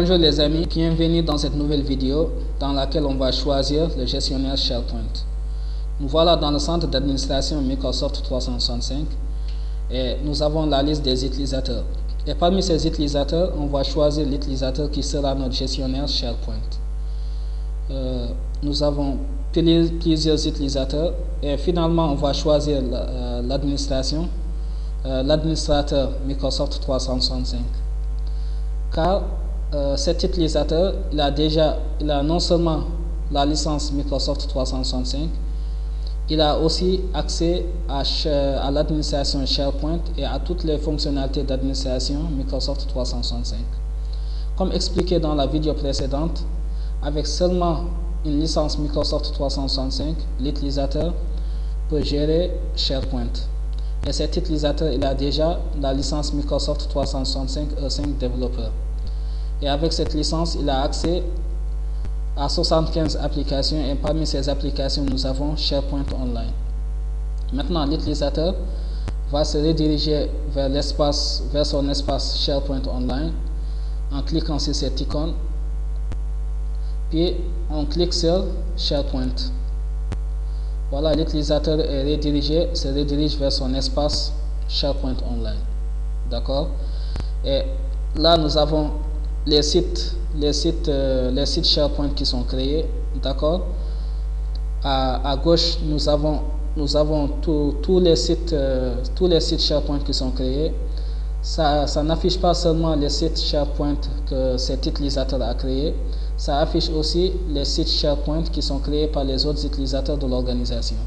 Bonjour les amis, bienvenue dans cette nouvelle vidéo dans laquelle on va choisir le gestionnaire SharePoint. Nous voilà dans le centre d'administration Microsoft 365 et nous avons la liste des utilisateurs. Et parmi ces utilisateurs, on va choisir l'utilisateur qui sera notre gestionnaire SharePoint. Nous avons plusieurs utilisateurs et finalement on va choisir l'administration, l'administrateur Microsoft 365. Car cet utilisateur, il a non seulement la licence Microsoft 365, il a aussi accès à l'administration SharePoint et à toutes les fonctionnalités d'administration Microsoft 365. Comme expliqué dans la vidéo précédente, avec seulement une licence Microsoft 365, l'utilisateur peut gérer SharePoint. Et cet utilisateur, il a déjà la licence Microsoft 365 E5 Developer. Et avec cette licence, il a accès à 75 applications et parmi ces applications, nous avons SharePoint Online. Maintenant, l'utilisateur va se rediriger vers son espace SharePoint Online en cliquant sur cette icône. Puis, on clique sur SharePoint. Voilà, l'utilisateur se redirige vers son espace SharePoint Online. D'accord? Et là, nous avons les sites SharePoint qui sont créés. D'accord? À gauche, nous avons tous les sites SharePoint qui sont créés. Ça n'affiche pas seulement les sites SharePoint que cet utilisateur a créés, ça affiche aussi les sites SharePoint qui sont créés par les autres utilisateurs de l'organisation.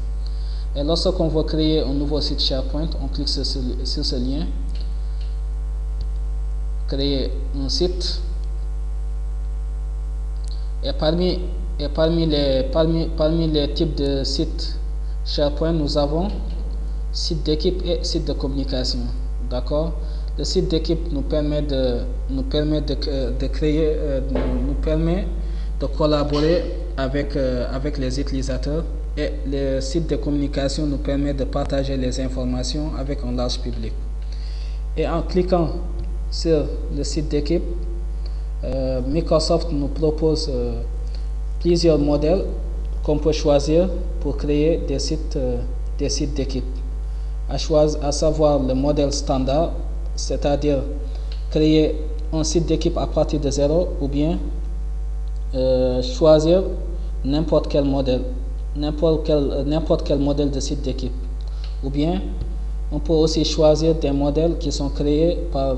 Et lorsqu'on veut créer un nouveau site SharePoint, on clique sur ce lien, créer un site. Et parmi les types de sites SharePoint, nous avons site d'équipe et site de communication. D'accord? Le site d'équipe nous permet de collaborer avec les utilisateurs, et le site de communication nous permet de partager les informations avec un large public. Et en cliquant sur le site d'équipe, Microsoft nous propose plusieurs modèles qu'on peut choisir pour créer des sites d'équipe. À savoir le modèle standard, c'est-à-dire créer un site d'équipe à partir de zéro, ou bien choisir n'importe quel modèle de site d'équipe, ou bien on peut aussi choisir des modèles qui sont créés par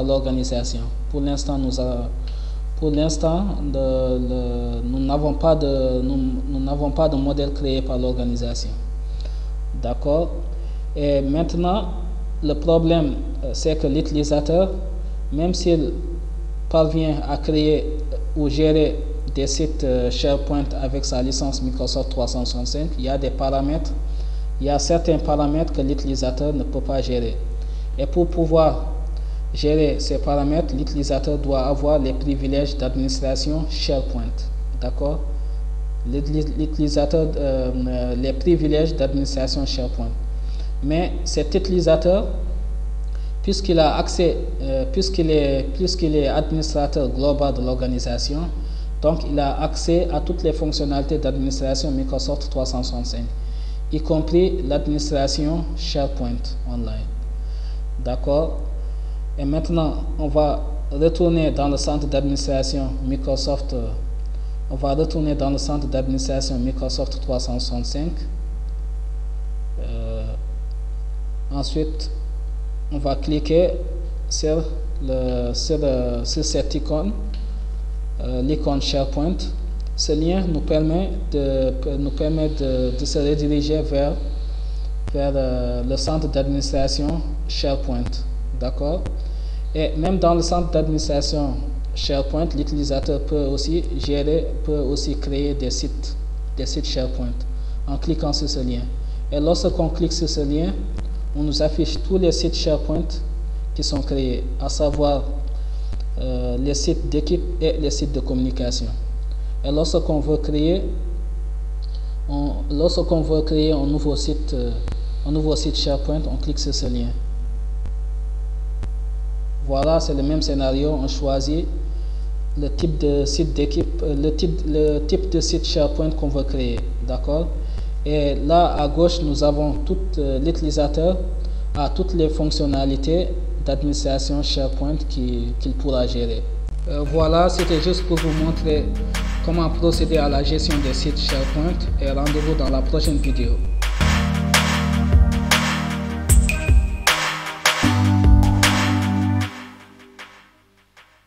l'organisation. Pour l'instant, nous n'avons pas de modèle créé par l'organisation. D'accord? Et maintenant, le problème, c'est que l'utilisateur, même s'il parvient à créer ou gérer des sites SharePoint avec sa licence Microsoft 365, il y a certains paramètres que l'utilisateur ne peut pas gérer. Et pour pouvoir gérer ces paramètres, l'utilisateur doit avoir les privilèges d'administration SharePoint. D'accord? L'utilisateur les privilèges d'administration SharePoint. Mais cet utilisateur, puisqu'il est administrateur global de l'organisation, donc il a accès à toutes les fonctionnalités d'administration Microsoft 365, y compris l'administration SharePoint Online. D'accord? Et maintenant, on va retourner dans le centre d'administration Microsoft. On va retourner dans le centre d'administration Microsoft 365. Ensuite, on va cliquer sur cette icône, l'icône SharePoint. Ce lien nous permet de se rediriger vers le centre d'administration SharePoint. D'accord? Et même dans le centre d'administration SharePoint, l'utilisateur peut aussi créer des sites SharePoint en cliquant sur ce lien. Et lorsqu'on clique sur ce lien, on nous affiche tous les sites SharePoint qui sont créés, à savoir les sites d'équipe et les sites de communication. Et lorsqu'on veut créer un nouveau site SharePoint, on clique sur ce lien. Voilà, c'est le même scénario. On choisit le type de site d'équipe, le type de site SharePoint qu'on veut créer. D'accord? Et là, à gauche, nous avons l'utilisateur a toutes les fonctionnalités d'administration SharePoint qu'il pourra gérer. Voilà, c'était juste pour vous montrer comment procéder à la gestion des sites SharePoint et rendez-vous dans la prochaine vidéo.